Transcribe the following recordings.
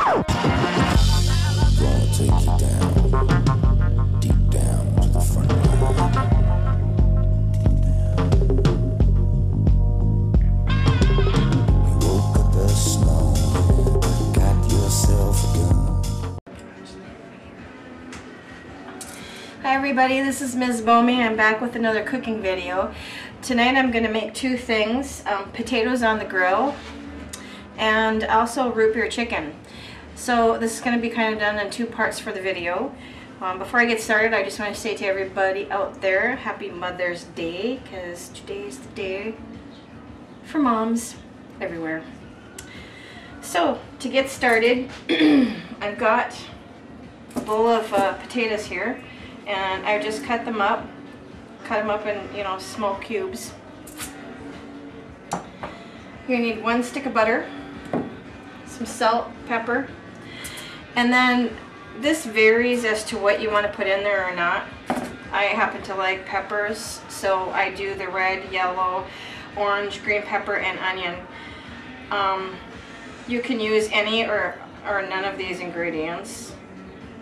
Hi everybody, this is Mzbomey. I'm back with another cooking video. Tonight I'm going to make two things, potatoes on the grill and also root beer chicken. So this is going to be kind of done in two parts for the video. Before I get started, I just want to say to everybody out there, Happy Mother's Day, because today is the day for moms everywhere. So to get started, I've got a bowl of potatoes here. And I just cut them up in, you know, small cubes. You're gonna need 1 stick of butter, some salt, pepper, and then this varies as to what you want to put in there or not. I happen to like peppers, so I do the red, yellow, orange, green pepper, and onion. You can use any or none of these ingredients.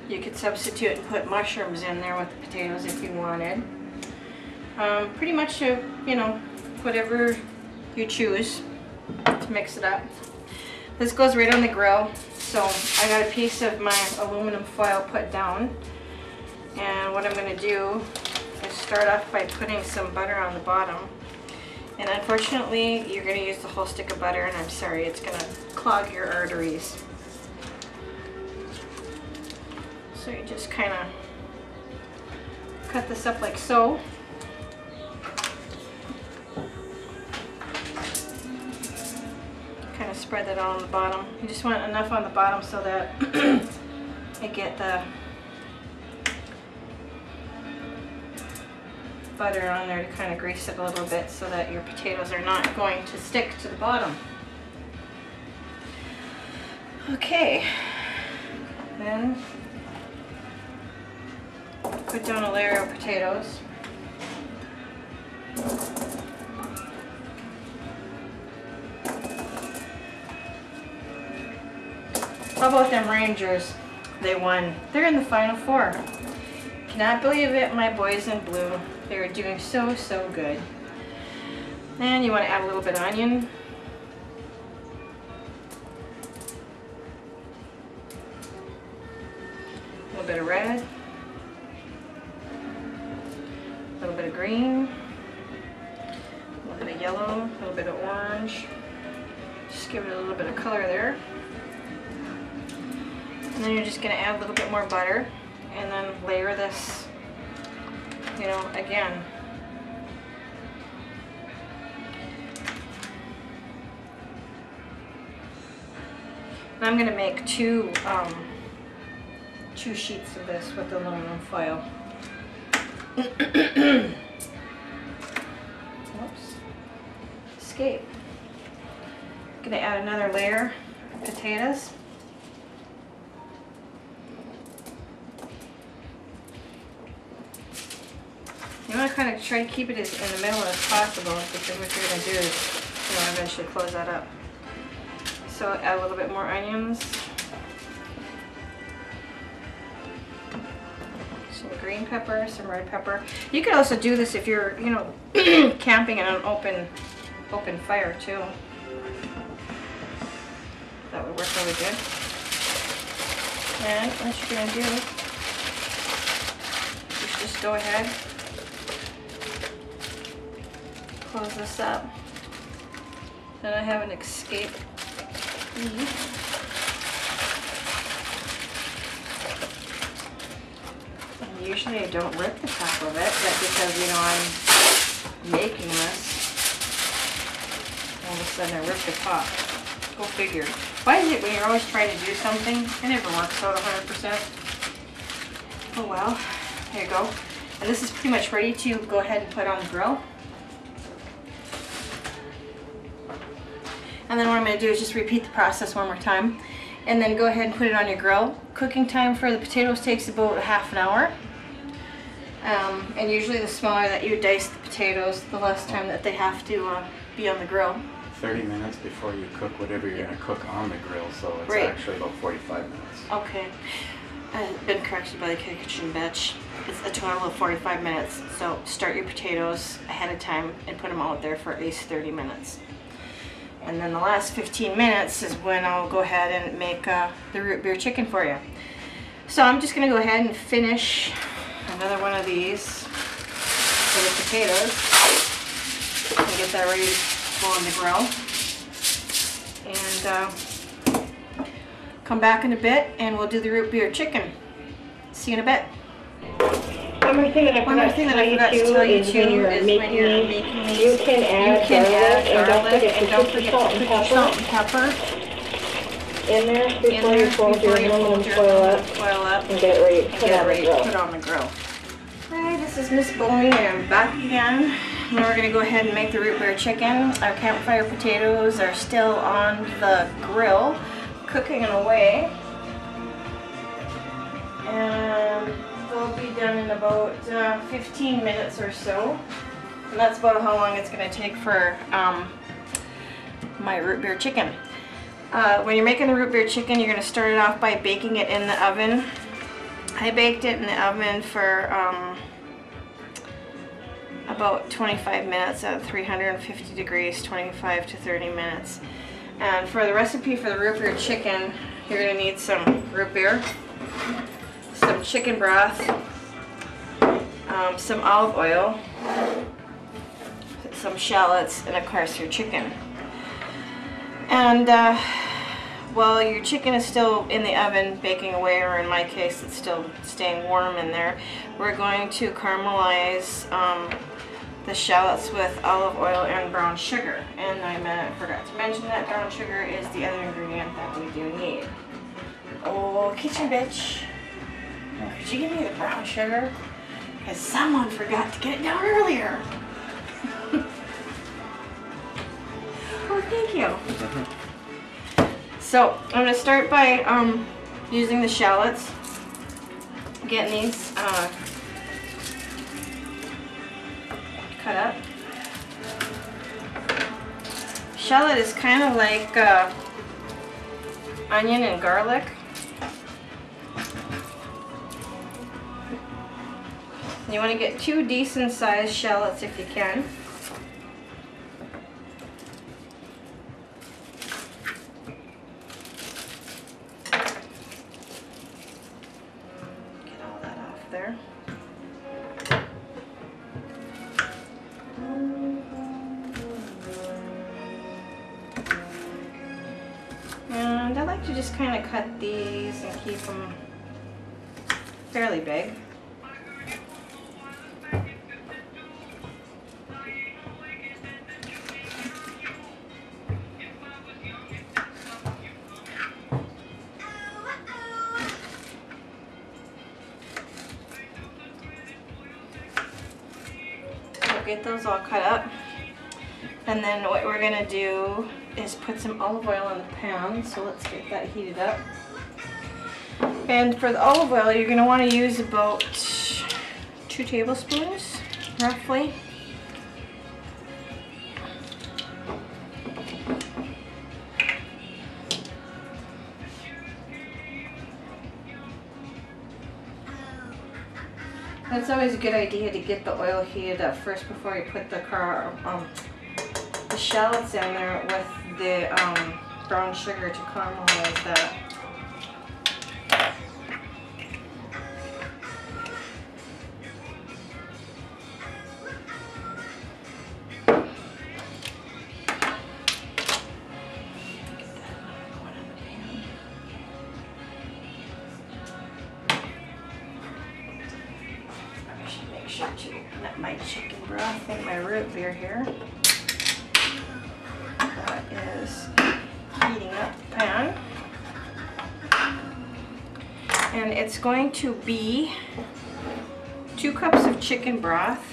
You could substitute and put mushrooms in there with the potatoes if you wanted. Pretty much, you know, whatever you choose to mix it up. This goes right on the grill. So I got a piece of my aluminum foil put down. And what I'm going to do is start off by putting some butter on the bottom. And unfortunately, you're going to use the whole stick of butter, and I'm sorry, it's going to clog your arteries. So you just kind of cut this up like so. Kind of spread that all on the bottom. You just want enough on the bottom so that you get the butter on there to kind of grease it a little bit so that your potatoes are not going to stick to the bottom. Okay, then put down a layer of potatoes. How about them Rangers? They won. They're in the Final Four. Cannot believe it, my boys in blue. They're doing so good. And you want to add a little bit of onion. A little bit of red. A little bit of green, a little bit of yellow, a little bit of orange. Just give it a little bit of color there. And then you're just going to add a little bit more butter and then layer this, you know, again. And I'm going to make two sheets of this with aluminum foil. Oops. Escape. I'm going to add another layer of potatoes. You want to kind of try to keep it as in the middle as possible, because what you're going to do is, you know, eventually close that up. So add a little bit more onions. Some green pepper, some red pepper. You could also do this if you're, you know, camping in an open fire too. That would work really good. And what you're going to do is just go ahead, close this up. Then I have an escape leaf. And usually I don't rip the top of it, but because, you know, I'm making this, all of a sudden I rip the top. Go figure. Why is it when you're always trying to do something, it never works out 100%? Oh well, there you go. And this is pretty much ready to go ahead and put on the grill. And then what I'm going to do is just repeat the process one more time. And then go ahead and put it on your grill. Cooking time for the potatoes takes about half an hour. And usually the smaller that you dice the potatoes, the less time that they have to be on the grill. 30 minutes before you cook whatever you're going to cook on the grill, so it's Right. actually about 45 minutes. Okay. I've been corrected by the kitchen bitch. It's a total of 45 minutes. So start your potatoes ahead of time and put them out there for at least 30 minutes. And then the last 15 minutes is when I'll go ahead and make the root beer chicken for you. So I'm just going to go ahead and finish another one of these for the potatoes and get that ready to go on the grill. And come back in a bit and we'll do the root beer chicken. See you in a bit. One more thing that I forgot to tell you too is when you're making these, you can add garlic and don't forget to put your salt and pepper in there before you fold your aluminum foil up and get it ready to put on the grill. Hi, this is Mzbomey and I'm back again. Now we're going to go ahead and make the root beer chicken. Our campfire potatoes are still on the grill, cooking away. And they'll be done in about 15 minutes or so. And that's about how long it's going to take for my root beer chicken. When you're making the root beer chicken, you're going to start it off by baking it in the oven. I baked it in the oven for about 25 minutes at 350 degrees, 25 to 30 minutes. And for the recipe for the root beer chicken, you're going to need some root beer, some chicken broth, some olive oil, some shallots, and of course your chicken. And while your chicken is still in the oven baking away, or in my case it's still staying warm in there, we're going to caramelize the shallots with olive oil and brown sugar. And I forgot to mention that brown sugar is the other ingredient that we do need. Oh, kitchen bitch. Could you give me the brown sugar? Because someone forgot to get it down earlier. Oh, thank you. So I'm going to start by using the shallots. Getting these cut up. Shallot is kind of like onion and garlic. You want to get 2 decent sized shallots if you can. Get all that off there. And I like to just kind of cut these and keep them fairly big. Get those all cut up, and then what we're gonna do is put some olive oil in the pan. So let's get that heated up. And for the olive oil, you're gonna want to use about 2 tablespoons, roughly. It's always a good idea to get the oil heated up first before you put the shallots in there with the brown sugar to caramelize that. Sure to let my chicken broth in my root beer here. That is heating up the pan. And it's going to be 2 cups of chicken broth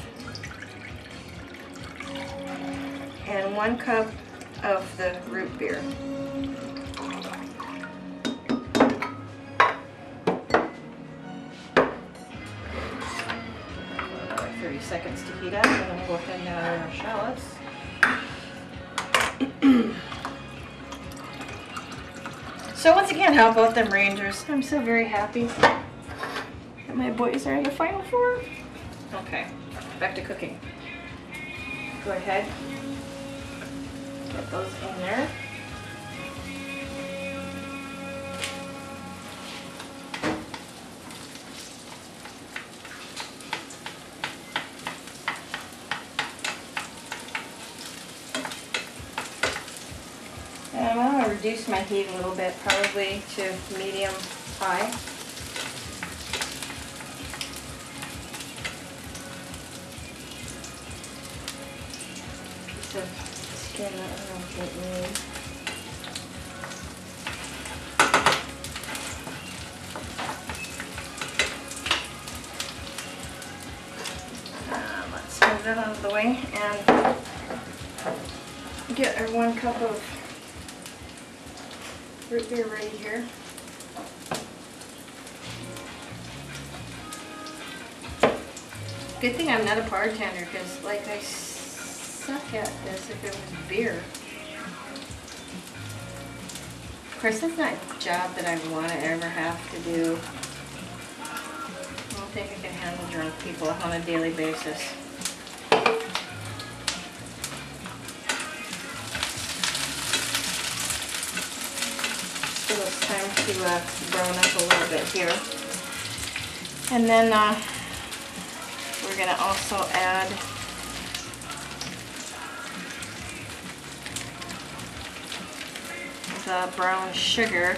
and 1 cup of the root beer. 30 seconds to heat up, and then we'll go ahead and add our shallots. So once again, how about them Rangers? I'm so very happy that my boys are in the Final Four. Okay, back to cooking. Go ahead, get those in there. And I'm going to reduce my heat a little bit, probably to medium high. Piece of skin that I don't need. Let's move that out of the way and get our 1 cup of root beer ready here. Good thing I'm not a bartender, because like I suck at this if it was beer. Of course, that's not a job that I want to ever have to do. I don't think I can handle drunk people on a daily basis. It's time to brown up a little bit here. And then we're going to also add the brown sugar.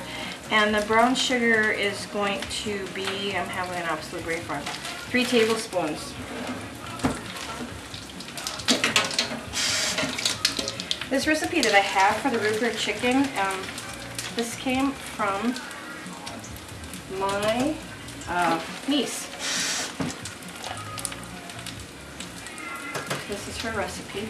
And the brown sugar is going to be, I'm having an absolute great fun, 3 tablespoons. This recipe that I have for the Rootbeer chicken, this came from my niece. This is her recipe.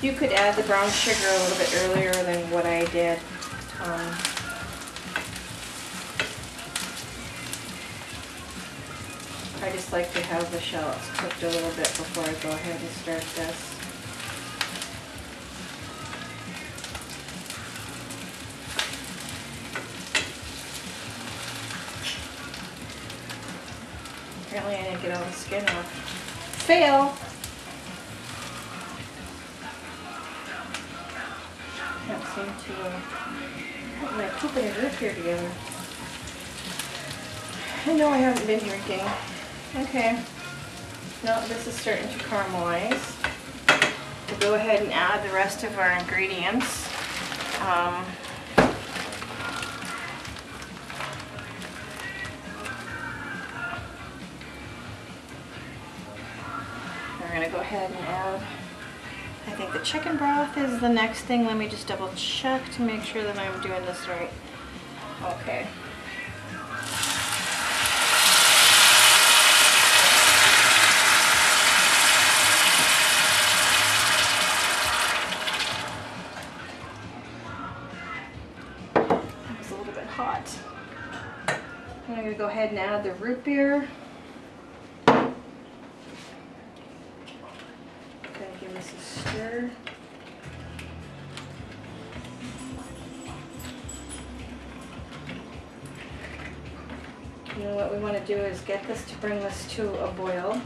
You could add the brown sugar a little bit earlier than what I did. I just like to have the shallots cooked a little bit before I go ahead and start this. Apparently I didn't get all the skin off. Fail! Can't seem to put my poop and root beer together. I know I haven't been drinking. Okay. Now this is starting to caramelize. We'll go ahead and add the rest of our ingredients. We're going to go ahead and add, I think the chicken broth is the next thing. Let me just double check to make sure that I'm doing this right. Okay. That was a little bit hot. I'm going to go ahead and add the root beer. Give this a stir. You know what we want to do is get this to bring this to a boil.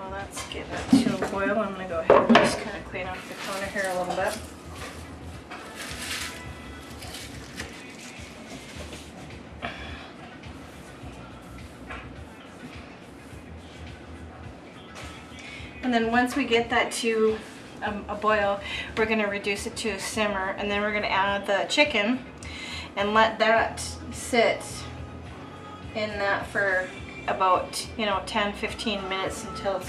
Let's get that to a boil. I'm going to go ahead and just kind of clean off the counter here a little bit. And then once we get that to a boil, we're going to reduce it to a simmer, and then we're going to add the chicken and let that sit in that for about 10-15 minutes until it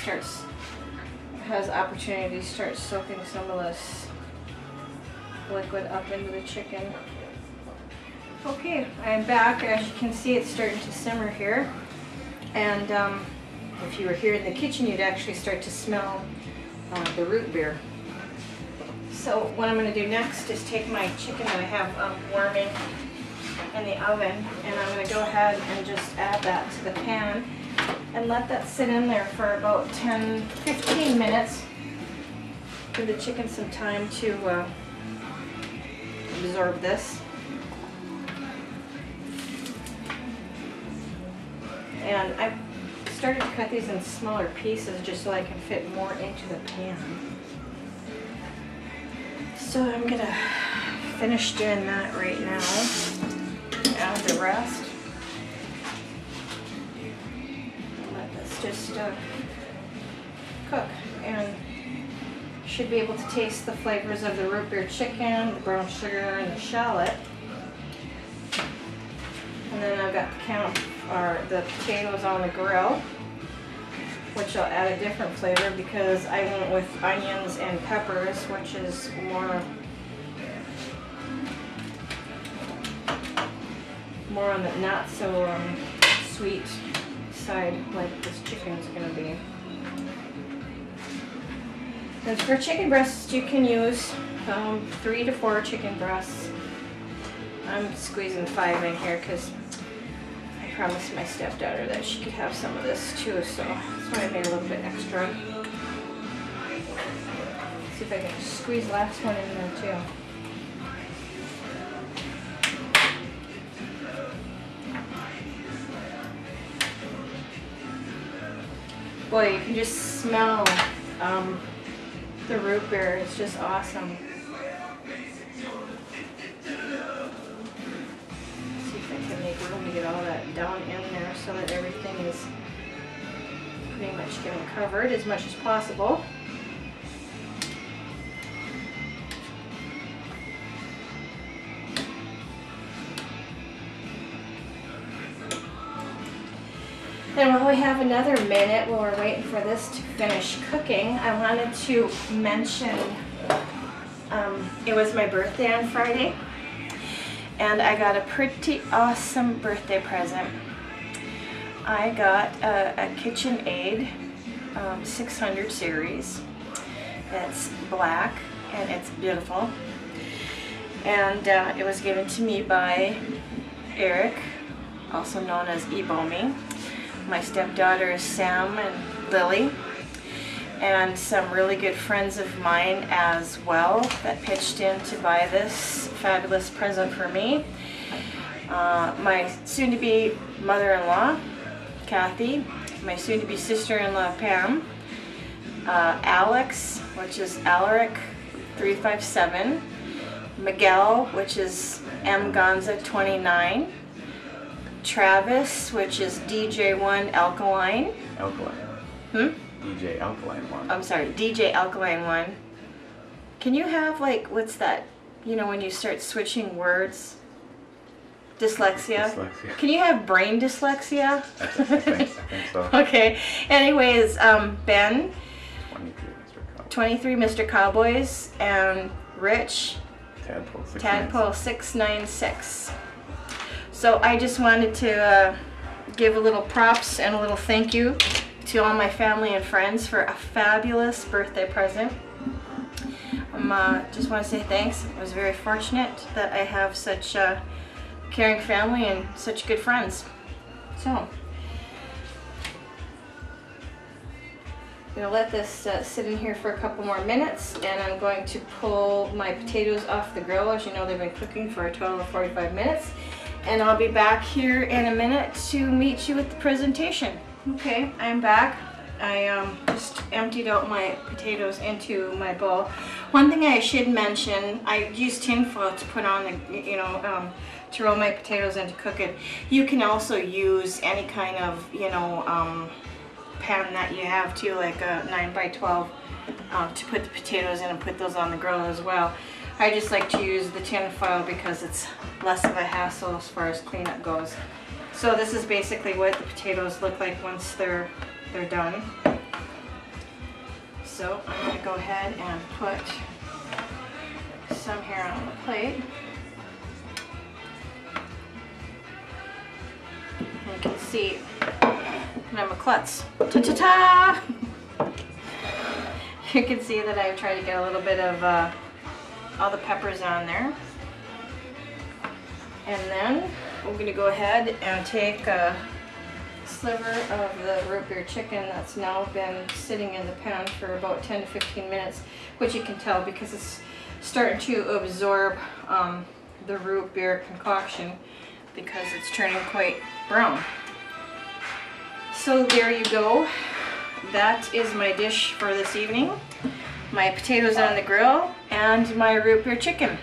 has opportunity to start soaking some of this liquid up into the chicken. Okay, I'm back. As you can see, it's starting to simmer here, and if you were here in the kitchen, you'd actually start to smell the root beer. So what I'm going to do next is take my chicken that I have warming in the oven, and I'm going to go ahead and just add that to the pan and let that sit in there for about 10-15 minutes. Give the chicken some time to absorb this. And I've started to cut these in smaller pieces just so I can fit more into the pan. So I'm going to finish doing that right now. Add the rest. Let this just cook, and should be able to taste the flavors of the Rootbeer chicken, the brown sugar, and the shallot. And then I've got the potatoes on the grill, which I'll add a different flavor because I went with onions and peppers, which is more on the not so sweet side like this chicken's going to be. And for chicken breasts, you can use 3 to 4 chicken breasts. I'm squeezing 5 in here because I promised my stepdaughter that she could have some of this too, so that's why I made a little bit extra. See if I can squeeze the last one in there too. Boy, you can just smell the root beer. It's just awesome. See if I can make room to get all that down in there so that everything is pretty much getting covered as much as possible. And while we have another minute, while we're waiting for this to finish cooking, I wanted to mention it was my birthday on Friday, and I got a pretty awesome birthday present. I got a KitchenAid 600 series. It's black and it's beautiful, and it was given to me by Eric, also known as Mzbomey. My stepdaughter is Sam and Lilly, and some really good friends of mine as well that pitched in to buy this fabulous present for me. My soon-to-be mother-in-law, Kathy, my soon-to-be sister-in-law, Pam, Alex, which is Alaric357, Miguel, which is Mgonza29, Travis, which is DJ1 Alkaline. DJ Alkaline 1. I'm sorry, DJ Alkaline 1. Can you have, like, what's that? You know, when you start switching words? Dyslexia? Dyslexia. Can you have brain dyslexia? I think so. Okay. Anyways, Ben. 23 Mr. Cowboys. And Rich. Tadpole 696. So I just wanted to give a little props and a little thank you to all my family and friends for a fabulous birthday present. Just want to say thanks. I was very fortunate that I have such a caring family and such good friends. So I'm going to let this sit in here for a couple more minutes, and I'm going to pull my potatoes off the grill. As you know, they've been cooking for a total of 45 minutes. And I'll be back here in a minute to meet you with the presentation. Okay, I'm back. I just emptied out my potatoes into my bowl. One thing I should mention, I used tin foil to put on the, to roll my potatoes and to cook it. You can also use any kind of, pan that you have too, like a 9x12, to put the potatoes in and put those on the grill as well. I just like to use the tin foil because it's less of a hassle as far as cleanup goes. So this is basically what the potatoes look like once they're done. So I'm going to go ahead and put some here on the plate. And you can see I'm a klutz. Ta-ta-ta! You can see that I've tried to get a little bit of all the peppers on there. And then we're going to go ahead and take a sliver of the root beer chicken that's now been sitting in the pan for about 10 to 15 minutes, which you can tell because it's starting to absorb the root beer concoction because it's turning quite brown. So there you go. That is my dish for this evening. My potatoes on the grill and my root beer chicken.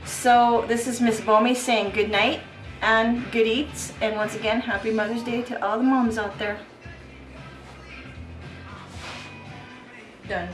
So this is Mzbomey saying good night and good eats, and once again, happy Mother's Day to all the moms out there. Done.